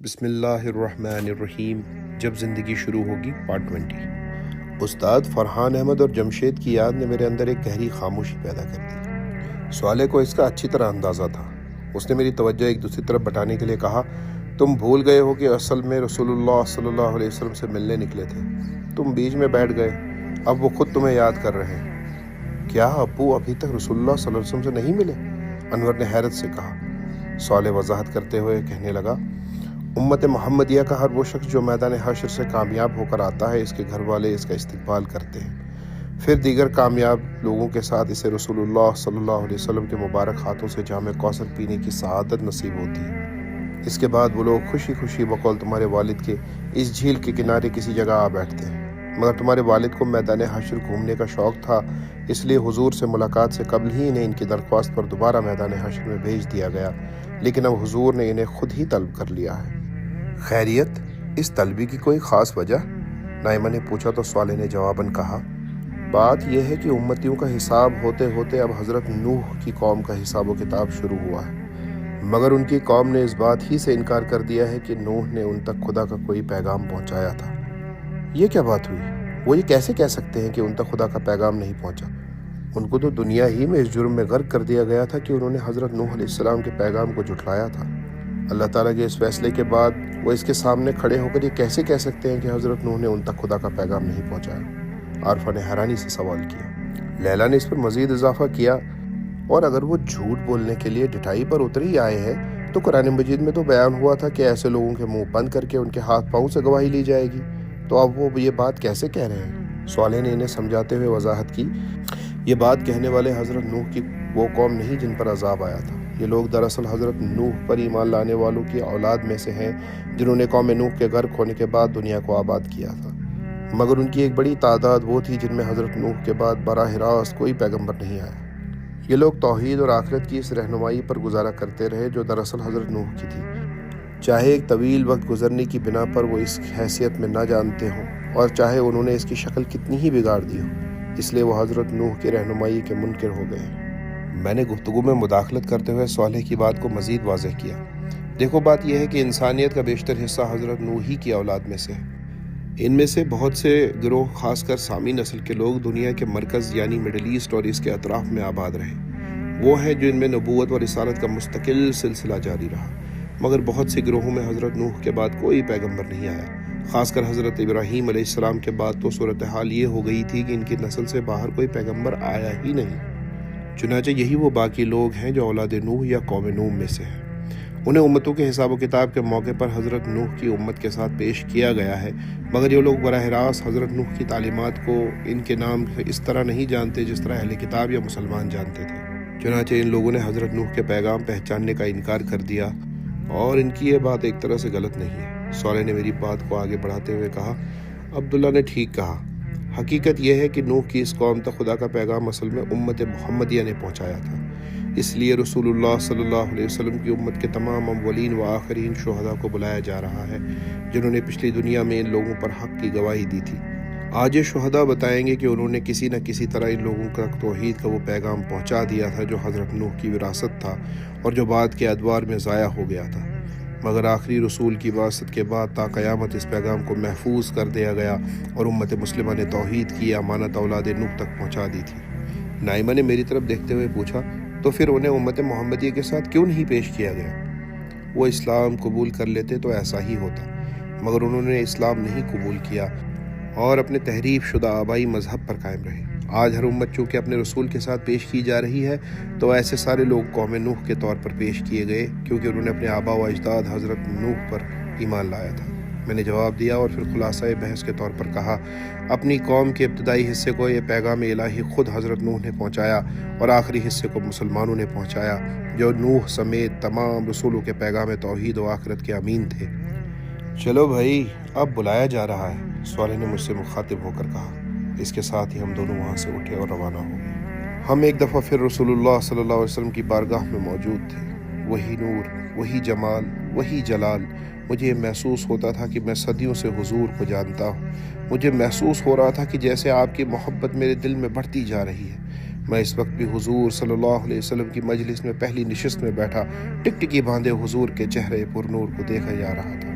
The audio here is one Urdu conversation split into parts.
بسم اللہ الرحمن الرحیم۔ جب زندگی شروع ہوگی پارٹ 20۔ استاد فرحان احمد اور جمشید کی یاد نے میرے اندر ایک گہری خاموشی پیدا کر دی۔ صالح کو اس کا اچھی طرح اندازہ تھا۔ اس نے میری توجہ ایک دوسری طرف بٹانے کے لیے کہا، تم بھول گئے ہو کہ اصل میں رسول اللہ صلی اللہ علیہ وسلم سے ملنے نکلے تھے، تم بیچ میں بیٹھ گئے، اب وہ خود تمہیں یاد کر رہے ہیں۔ کیا ابو ابھی تک رسول اللہ صلی اللہ علیہ وسلم سے نہیں ملے؟ انور نے حیرت سے کہا۔ صالح وضاحت کرتے ہوئے کہنے لگا، امت محمدیہ کا ہر وہ شخص جو میدان حشر سے کامیاب ہو کر آتا ہے، اس کے گھر والے اس کا استقبال کرتے ہیں، پھر دیگر کامیاب لوگوں کے ساتھ اسے رسول اللہ صلی اللہ علیہ وسلم کے مبارک ہاتھوں سے جام کوثر پینے کی سعادت نصیب ہوتی ہے۔ اس کے بعد وہ لوگ خوشی خوشی بقول تمہارے والد کے اس جھیل کے کنارے کسی جگہ آ بیٹھتے ہیں۔ مگر تمہارے والد کو میدان حشر گھومنے کا شوق تھا، اس لیے حضور سے ملاقات سے قبل ہی انہیں ان کی درخواست پر دوبارہ میدان حشر میں بھیج دیا گیا، لیکن اب حضور نے انہیں خود ہی طلب کر لیا ہے۔ خیریت، اس طلبی کی کوئی خاص وجہ؟ نائمہ نے پوچھا تو صالح نے جواباً کہا، بات یہ ہے کہ امتیوں کا حساب ہوتے ہوتے اب حضرت نوح کی قوم کا حساب و کتاب شروع ہوا ہے، مگر ان کی قوم نے اس بات ہی سے انکار کر دیا ہے کہ نوح نے ان تک خدا کا کوئی پیغام پہنچایا تھا۔ یہ کیا بات ہوئی؟ وہ یہ کیسے کہہ سکتے ہیں کہ ان تک خدا کا پیغام نہیں پہنچا؟ ان کو تو دنیا ہی میں اس جرم میں غرق کر دیا گیا تھا کہ انہوں نے حضرت نوح علیہ السلام کے پیغام کو جھٹلایا تھا۔ اللہ تعالیٰ کے اس فیصلے کے بعد وہ اس کے سامنے کھڑے ہو کر یہ کیسے کہہ سکتے ہیں کہ حضرت نوح نے ان تک خدا کا پیغام نہیں پہنچایا؟ عارفہ نے حیرانی سے سوال کیا۔ لیلا نے اس پر مزید اضافہ کیا، اور اگر وہ جھوٹ بولنے کے لیے ڈٹائی پر اتر ہی آئے ہیں تو قرآن مجید میں تو بیان ہوا تھا کہ ایسے لوگوں کے منہ بند کر کے ان کے ہاتھ پاؤں سے گواہی لی جائے گی، تو اب وہ یہ بات کیسے کہہ رہے ہیں؟ صالح نے انہیں سمجھاتے ہوئے وضاحت کی، یہ بات کہنے والے حضرت نوح کی وہ قوم نہیں جن پر عذاب آیا تھا۔ یہ لوگ دراصل حضرت نوح پر ایمان لانے والوں کی اولاد میں سے ہیں، جنہوں نے قوم نوح کے غرق ہونے کے بعد دنیا کو آباد کیا تھا، مگر ان کی ایک بڑی تعداد وہ تھی جن میں حضرت نوح کے بعد براہ راست کوئی پیغمبر نہیں آیا۔ یہ لوگ توحید اور آخرت کی اس رہنمائی پر گزارا کرتے رہے جو دراصل حضرت نوح کی تھی، چاہے ایک طویل وقت گزرنے کی بنا پر وہ اس حیثیت میں نہ جانتے ہوں، اور چاہے انہوں نے اس کی شکل کتنی ہی بگاڑ دی ہو، اس لیے وہ حضرت نوح کی رہنمائی کے منکر ہو گئے۔ میں نے گفتگو میں مداخلت کرتے ہوئے صالح کی بات کو مزید واضح کیا، دیکھو بات یہ ہے کہ انسانیت کا بیشتر حصہ حضرت نوح ہی کی اولاد میں سے ہے۔ ان میں سے بہت سے گروہ، خاص کر سامی نسل کے لوگ، دنیا کے مرکز یعنی مڈل ایسٹ اور اس کے اطراف میں آباد رہے۔ وہ ہیں جو ان میں نبوت اور رسالت کا مستقل سلسلہ جاری رہا، مگر بہت سے گروہوں میں حضرت نوح کے بعد کوئی پیغمبر نہیں آیا۔ خاص کر حضرت ابراہیم علیہ السلام کے بعد تو صورتحال یہ ہو گئی تھی کہ ان کی نسل سے باہر کوئی پیغمبر آیا ہی نہیں۔ چنانچہ یہی وہ باقی لوگ ہیں جو اولاد نوح یا قوم نوح میں سے ہیں۔ انہیں امتوں کے حساب و کتاب کے موقع پر حضرت نوح کی امت کے ساتھ پیش کیا گیا ہے، مگر یہ لوگ براہ راست حضرت نوح کی تعلیمات کو ان کے نام اس طرح نہیں جانتے جس طرح اہل کتاب یا مسلمان جانتے تھے۔ چنانچہ ان لوگوں نے حضرت نوح کے پیغام پہچاننے کا انکار کر دیا، اور ان کی یہ بات ایک طرح سے غلط نہیں ہے۔ صالح نے میری بات کو آگے بڑھاتے ہوئے کہا، عبداللہ نے ٹھیک کہا، حقیقت یہ ہے کہ نوح کی اس قوم تک خدا کا پیغام اصل میں امت محمدیہ نے پہنچایا تھا، اس لیے رسول اللہ صلی اللہ علیہ وسلم کی امت کے تمام اولین و آخرین شہداء کو بلایا جا رہا ہے، جنہوں نے پچھلی دنیا میں ان لوگوں پر حق کی گواہی دی تھی۔ آج یہ شہداء بتائیں گے کہ انہوں نے کسی نہ کسی طرح ان لوگوں تک توحید کا وہ پیغام پہنچا دیا تھا جو حضرت نوح کی وراثت تھا اور جو بعد کے ادوار میں ضائع ہو گیا تھا، مگر آخری رسول کی بعثت کے بعد تا قیامت اس پیغام کو محفوظ کر دیا گیا اور امت مسلمہ نے توحید کی امانت اولاد نوح تک پہنچا دی تھی۔ نائمہ نے میری طرف دیکھتے ہوئے پوچھا، تو پھر انہیں امت محمدیہ کے ساتھ کیوں نہیں پیش کیا گیا؟ وہ اسلام قبول کر لیتے تو ایسا ہی ہوتا، مگر انہوں نے اسلام نہیں قبول کیا اور اپنے تحریف شدہ آبائی مذہب پر قائم رہے۔ آج ہر امت چونکہ اپنے رسول کے ساتھ پیش کی جا رہی ہے، تو ایسے سارے لوگ قوم نوح کے طور پر پیش کیے گئے کیونکہ انہوں نے اپنے آبا و اجداد حضرت نوح پر ایمان لایا تھا۔ میں نے جواب دیا اور پھر خلاصہ بحث کے طور پر کہا، اپنی قوم کے ابتدائی حصے کو یہ پیغام الہی خود حضرت نوح نے پہنچایا اور آخری حصے کو مسلمانوں نے پہنچایا جو نوح سمیت تمام رسولوں کے پیغام توحید و آخرت کے امین تھے۔ چلو بھائی، اب بلایا جا رہا ہے، صالح نے مجھ سے مخاطب ہو کر کہا۔ اس کے ساتھ ہی ہم دونوں وہاں سے اٹھے اور روانہ ہو گئے۔ ہم ایک دفعہ پھر رسول اللہ صلی اللہ علیہ وسلم کی بارگاہ میں موجود تھے۔ وہی نور، وہی جمال، وہی جلال۔ مجھے محسوس ہوتا تھا کہ میں صدیوں سے حضور کو جانتا ہوں۔ مجھے محسوس ہو رہا تھا کہ جیسے آپ کی محبت میرے دل میں بڑھتی جا رہی ہے۔ میں اس وقت بھی حضور صلی اللہ علیہ وسلم کی مجلس میں پہلی نشست میں بیٹھا ٹکٹکی باندھے حضور کے چہرے پر نور کو دیکھا جا رہا تھا۔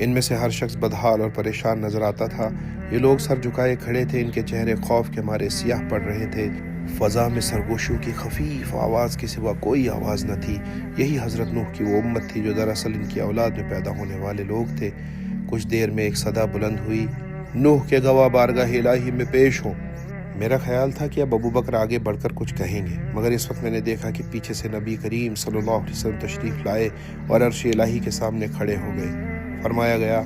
ان میں سے ہر شخص بدحال اور پریشان نظر آتا تھا۔ یہ لوگ سر جھکائے کھڑے تھے، ان کے چہرے خوف کے مارے سیاہ پڑ رہے تھے۔ فضا میں سرگوشیوں کی خفیف آواز کے سوا کوئی آواز نہ تھی۔ یہی حضرت نوح کی وہ امت تھی جو دراصل ان کی اولاد میں پیدا ہونے والے لوگ تھے۔ کچھ دیر میں ایک صدا بلند ہوئی، نوح کے گواہ بارگاہ الہی میں پیش ہوں۔ میرا خیال تھا کہ اب ابو بکر آگے بڑھ کر کچھ کہیں گے، مگر اس وقت میں نے دیکھا کہ پیچھے سے نبی کریم صلی اللہ علیہ وسلم تشریف لائے اور عرش الہی کے سامنے کھڑے ہو گئے۔ فرمایا گیا،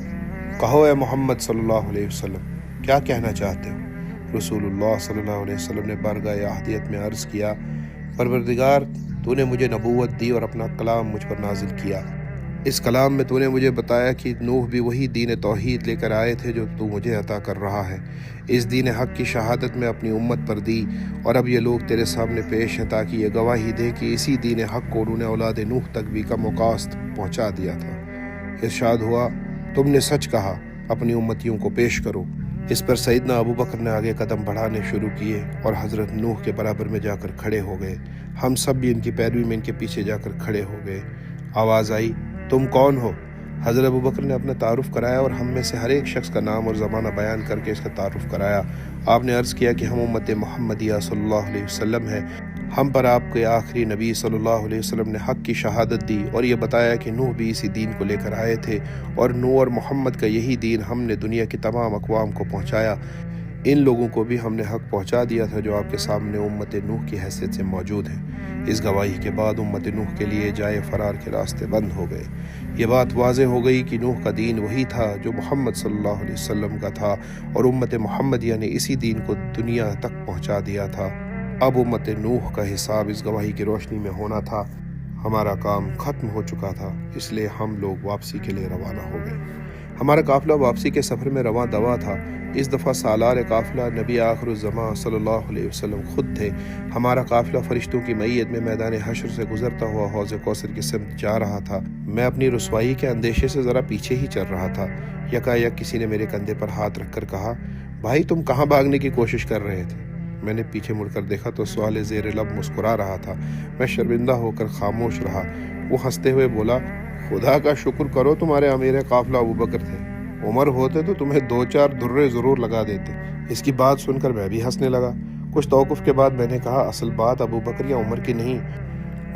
کہو اے محمد صلی اللہ علیہ وسلم، کیا کہنا چاہتے ہو؟ رسول اللہ صلی اللہ علیہ وسلم نے بارگاہ احدیت میں عرض کیا، پروردگار، تو نے مجھے نبوت دی اور اپنا کلام مجھ پر نازل کیا۔ اس کلام میں تو نے مجھے بتایا کہ نوح بھی وہی دین توحید لے کر آئے تھے جو تو مجھے عطا کر رہا ہے۔ اس دین حق کی شہادت میں اپنی امت پر دی، اور اب یہ لوگ تیرے سامنے پیش ہیں تاکہ یہ گواہی دے کہ اسی دین حق کو انہوں نے اولاد نوح تک بھی کم و کاست پہنچا دیا تھا۔ ارشاد ہوا، تم نے سچ کہا، اپنی امتیوں کو پیش کرو۔ اس پر سیدنا ابو بکر نے آگے قدم بڑھانے شروع کیے اور حضرت نوح کے برابر میں جا کر کھڑے ہو گئے۔ ہم سب بھی ان کی پیروی میں ان کے پیچھے جا کر کھڑے ہو گئے۔ آواز آئی، تم کون ہو؟ حضرت ابو بکر نے اپنا تعارف کرایا اور ہم میں سے ہر ایک شخص کا نام اور زمانہ بیان کر کے اس کا تعارف کرایا۔ آپ نے عرض کیا کہ ہم امت محمدیہ صلی اللہ علیہ وسلم ہیں۔ ہم پر آپ کے آخری نبی صلی اللہ علیہ وسلم نے حق کی شہادت دی اور یہ بتایا کہ نوح بھی اسی دین کو لے کر آئے تھے، اور نوح اور محمد کا یہی دین ہم نے دنیا کی تمام اقوام کو پہنچایا۔ ان لوگوں کو بھی ہم نے حق پہنچا دیا تھا جو آپ کے سامنے امت نوح کی حیثیت سے موجود ہیں۔ اس گواہی کے بعد امت نوح کے لیے جائے فرار کے راستے بند ہو گئے۔ یہ بات واضح ہو گئی کہ نوح کا دین وہی تھا جو محمد صلی اللہ علیہ وسلم کا تھا، اور امت محمدیہ نے اسی دین کو دنیا تک پہنچا دیا تھا۔ اب امت نوح کا حساب اس گواہی کی روشنی میں ہونا تھا۔ ہمارا کام ختم ہو چکا تھا، اس لیے ہم لوگ واپسی کے لیے روانہ ہو گئے۔ ہمارا قافلہ واپسی کے سفر میں رواں دوا تھا۔ اس دفعہ سالار قافلہ نبی آخر الزماں صلی اللہ علیہ وسلم خود تھے۔ ہمارا قافلہ فرشتوں کی معیت میں میدان حشر سے گزرتا ہوا حوض کوثر کی سمت جا رہا تھا۔ میں اپنی رسوائی کے اندیشے سے ذرا پیچھے ہی چل رہا تھا۔ یکایک کسی نے میرے کندھے پر ہاتھ رکھ کر کہا، بھائی تم کہاں بھاگنے کی کوشش کر رہے تھے؟ میں نے پیچھے مڑ کر دیکھا تو سوال زیر لب مسکرا رہا تھا۔ میں شرمندہ ہو کر خاموش رہا۔ وہ ہنستے ہوئے بولا، خدا کا شکر کرو تمہارے امیر قافلہ ابو بکر تھے، عمر ہوتے تو تمہیں 2-4 درے ضرور لگا دیتے۔ اس کی بات سن کر میں بھی ہنسنے لگا۔ کچھ توقف کے بعد میں نے کہا، اصل بات ابو بکر یا عمر کی نہیں،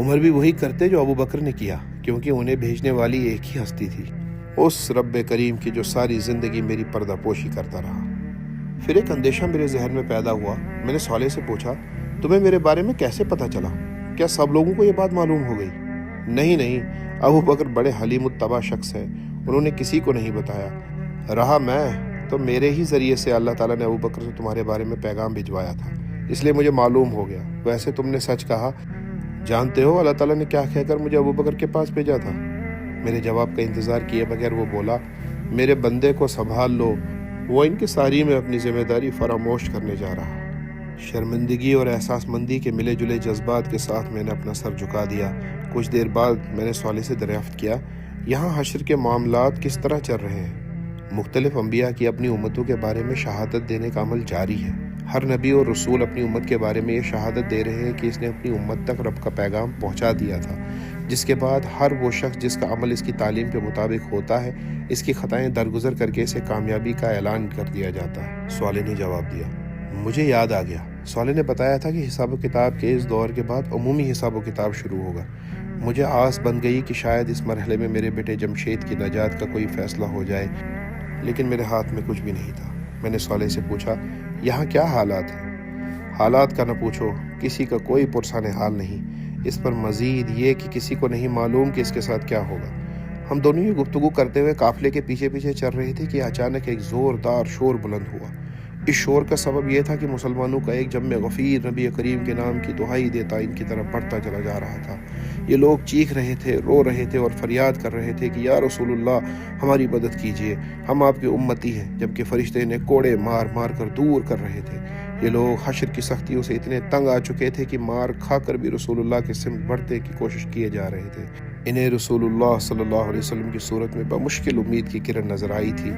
عمر بھی وہی کرتے جو ابو بکر نے کیا، کیونکہ انہیں بھیجنے والی ایک ہی ہستی تھی، اس رب کریم کی جو ساری زندگی میری پردہ پوشی کرتا رہا۔ پھر ایک اندیشہ میرے ذہن میں پیدا ہوا۔ میں نے صالح سے پوچھا، تمہیں میرے بارے میں کیسے پتہ چلا؟ کیا سب لوگوں کو یہ بات معلوم ہو گئی؟ نہیں، ابو بکر بڑے حلیم الطبع شخص ہیں، انہوں نے کسی کو نہیں بتایا۔ رہا میں تو میرے ہی ذریعے سے اللہ تعالیٰ نے ابو بکر سے تمہارے بارے میں پیغام بھجوایا تھا، اس لیے مجھے معلوم ہو گیا۔ ویسے تم نے سچ کہا۔ جانتے ہو اللہ تعالیٰ نے کیا کہہ کر مجھے ابو بکر کے پاس بھیجا تھا؟ میرے جواب کا انتظار کیے بغیر وہ بولا، میرے بندے کو سنبھال لو، وہ ان کی ساری میں اپنی ذمہ داری فراموش کرنے جا رہا۔ شرمندگی اور احساس مندی کے ملے جلے جذبات کے ساتھ میں نے اپنا سر جھکا دیا۔ کچھ دیر بعد میں نے صالح سے دریافت کیا، یہاں حشر کے معاملات کس طرح چل رہے ہیں؟ مختلف انبیاء کی اپنی امتوں کے بارے میں شہادت دینے کا عمل جاری ہے۔ ہر نبی اور رسول اپنی امت کے بارے میں یہ شہادت دے رہے ہیں کہ اس نے اپنی امت تک رب کا پیغام پہنچا دیا تھا، جس کے بعد ہر وہ شخص جس کا عمل اس کی تعلیم کے مطابق ہوتا ہے، اس کی خطائیں درگزر کر کے اسے کامیابی کا اعلان کر دیا جاتا ہے۔ صالح نے جواب دیا، مجھے یاد آ گیا، صالح نے بتایا تھا کہ حساب و کتاب کے اس دور کے بعد عمومی حساب و کتاب شروع ہوگا۔ مجھے آس بن گئی کہ شاید اس مرحلے میں میرے بیٹے جمشید کی نجات کا کوئی فیصلہ ہو جائے، لیکن میرے ہاتھ میں کچھ بھی نہیں تھا۔ میں نے صالح سے پوچھا، یہاں کیا حالات ہیں؟ حالات کا نہ پوچھو، کسی کا کوئی پرسان حال نہیں، اس پر مزید یہ کہ کسی کو نہیں معلوم کہ اس کے ساتھ کیا ہوگا۔ ہم دونوں ہی گفتگو کرتے ہوئے قافلے کے پیچھے پیچھے چل رہے تھے کہ اچانک ایک زوردار شور بلند ہوا۔ اس شور کا سبب یہ تھا کہ مسلمانوں کا ایک جمع غفیر نبی کریم کے نام کی دہائی دیتا ان کی طرف بڑھتا چلا جا رہا تھا۔ یہ لوگ چیخ رہے تھے، رو رہے تھے اور فریاد کر رہے تھے کہ یا رسول اللہ، ہماری مدد کیجیے، ہم آپ کے امتی ہیں، جبکہ فرشتے انہیں کوڑے مار مار کر دور کر رہے تھے۔ یہ لوگ حشر کی سختیوں سے اتنے تنگ آ چکے تھے کہ مار کھا کر بھی رسول اللہ کے سمت بڑھتے کی کوشش کیے جا رہے تھے۔ انہیں رسول اللہ صلی اللہ علیہ وسلم کی صورت میں بمشکل امید کی کرن نظر آئی تھی۔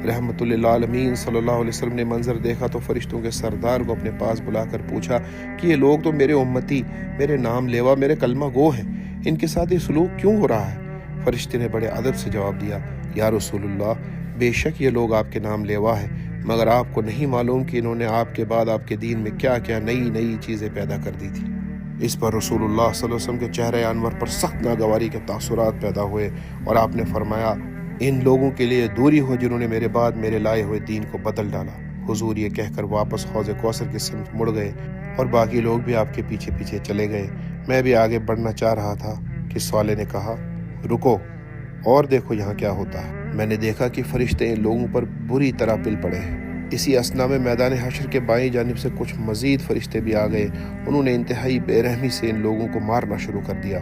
رحمت للعالمین صلی اللہ علیہ وسلم نے منظر دیکھا تو فرشتوں کے سردار کو اپنے پاس بلا کر پوچھا کہ یہ لوگ تو میرے امتی، میرے نام لیوا، میرے کلمہ گو ہیں، ان کے ساتھ یہ سلوک کیوں ہو رہا ہے؟ فرشتے نے بڑے ادب سے جواب دیا، یا رسول اللہ، بے شک یہ لوگ آپ کے نام لیوا ہے، مگر آپ کو نہیں معلوم کہ انہوں نے آپ کے بعد آپ کے دین میں کیا کیا نئی نئی چیزیں پیدا کر دی تھی۔ اس پر رسول اللہ صلی اللہ علیہ وسلم کے چہرہ انور پر سخت ناگواری کے تاثرات پیدا ہوئے، اور آپ نے فرمایا، ان لوگوں کے لیے دوری ہو جنہوں نے میرے بعد میرے لائے ہوئے دین کو بدل ڈالا۔ حضور یہ کہہ کر واپس حوض کوثر کی سمت مڑ گئے، اور باقی لوگ بھی آپ کے پیچھے پیچھے چلے گئے۔ میں بھی آگے بڑھنا چاہ رہا تھا کہ صالح نے کہا، رکو اور دیکھو یہاں کیا ہوتا ہے۔ میں نے دیکھا کہ فرشتے ان لوگوں پر بری طرح پل پڑے ہیں۔ اسی اثنا میں میدان حشر کے بائیں جانب سے کچھ مزید فرشتے بھی آ گئے۔ انہوں نے انتہائی بے رحمی سے ان لوگوں کو مارنا شروع کر دیا۔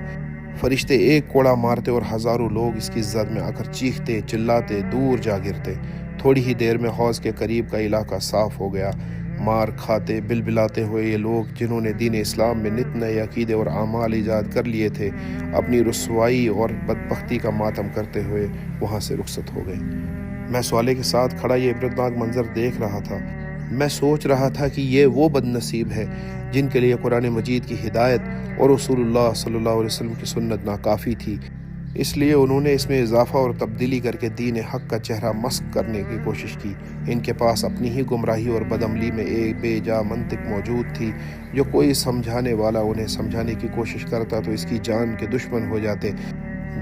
فرشتے ایک کوڑا مارتے اور ہزاروں لوگ اس کی زد میں آ کر چیختے چلاتے دور جا گرتے۔ تھوڑی ہی دیر میں حوض کے قریب کا علاقہ صاف ہو گیا۔ مار کھاتے بلبلاتے ہوئے یہ لوگ جنہوں نے دین اسلام میں نت نئے عقیدے اور اعمال ایجاد کر لیے تھے، اپنی رسوائی اور بدبختی کا ماتم کرتے ہوئے وہاں سے رخصت ہو گئے۔ میں صالح کے ساتھ کھڑا یہ عبرتناک منظر دیکھ رہا تھا۔ میں سوچ رہا تھا کہ یہ وہ بد نصیب ہے جن کے لیے قرآن مجید کی ہدایت اور رسول اللہ صلی اللہ علیہ وسلم کی سنت ناکافی تھی، اس لیے انہوں نے اس میں اضافہ اور تبدیلی کر کے دین حق کا چہرہ مسخ کرنے کی کوشش کی۔ ان کے پاس اپنی ہی گمراہی اور بدعملی میں ایک بے جا منطق موجود تھی، جو کوئی سمجھانے والا انہیں سمجھانے کی کوشش کرتا تو اس کی جان کے دشمن ہو جاتے۔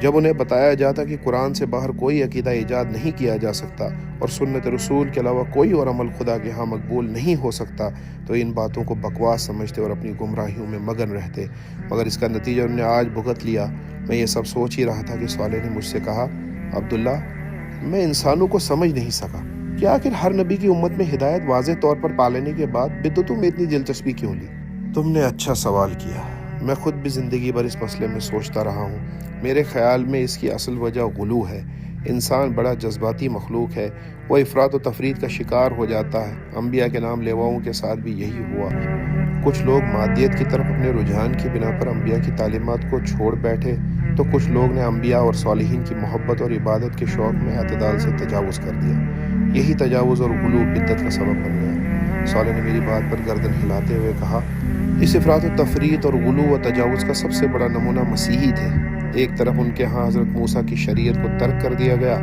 جب انہیں بتایا جاتا کہ قرآن سے باہر کوئی عقیدہ ایجاد نہیں کیا جا سکتا اور سنت رسول کے علاوہ کوئی اور عمل خدا کے ہاں مقبول نہیں ہو سکتا، تو ان باتوں کو بکواس سمجھتے اور اپنی گمراہیوں میں مگن رہتے، مگر اس کا نتیجہ انہوں نے آج بھگت لیا۔ میں یہ سب سوچ ہی رہا تھا کہ صالح نے مجھ سے کہا، عبداللہ، میں انسانوں کو سمجھ نہیں سکا کہ آخر ہر نبی کی امت میں ہدایت واضح طور پر پا لینے کے بعد بدعتوں میں اتنی دلچسپی کیوں لی؟ تم نے اچھا سوال کیا۔ میں خود بھی زندگی بھر اس مسئلے میں سوچتا رہا ہوں۔ میرے خیال میں اس کی اصل وجہ غلو ہے۔ انسان بڑا جذباتی مخلوق ہے، وہ افراط و تفرید کا شکار ہو جاتا ہے۔ انبیاء کے نام لیواؤں کے ساتھ بھی یہی ہوا۔ کچھ لوگ مادیت کی طرف اپنے رجحان کی بنا پر انبیاء کی تعلیمات کو چھوڑ بیٹھے، تو کچھ لوگ نے انبیاء اور صالحین کی محبت اور عبادت کے شوق میں اعتدال سے تجاوز کر دیا۔ یہی تجاوز اور غلو بدعت کا سبب بن گیا۔ صالح نے میری بات پر گردن ہلاتے ہوئے کہا، اس افراط و تفرید اور غلو و تجاوز کا سب سے بڑا نمونہ مسیحی تھے۔ ایک طرف ان کے ہاں حضرت موسیٰ کی شریعت کو ترک کر دیا گیا،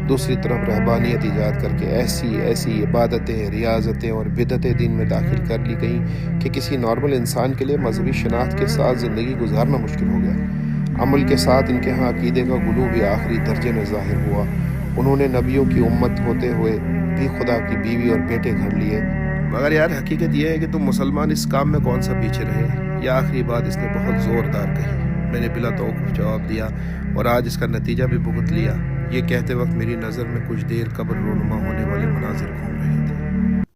دوسری طرف رہبانیت ایجاد کر کے ایسی عبادتیں، ریاضتیں اور بدعتیں دین میں داخل کر لی گئیں کہ کسی نارمل انسان کے لیے مذہبی شناخت کے ساتھ زندگی گزارنا مشکل ہو گیا۔ عمل کے ساتھ ان کے ہاں عقیدے کا غلو بھی آخری درجے میں ظاہر ہوا۔ انہوں نے نبیوں کی امت ہوتے ہوئے بھی خدا کی بیوی اور بیٹے گھڑ لیے۔ مگر یار حقیقت یہ ہے کہ تم مسلمان اس کام میں کون سا پیچھے رہے؟ یہ آخری بات اس نے بہت زوردار کہی۔ میں نے بلا توقف جواب دیا اور آج اس کا نتیجہ بھی بھگت لیا۔ یہ کہتے وقت میری نظر میں کچھ دیر قبر رونما ہونے والے مناظر گھوم رہے تھے۔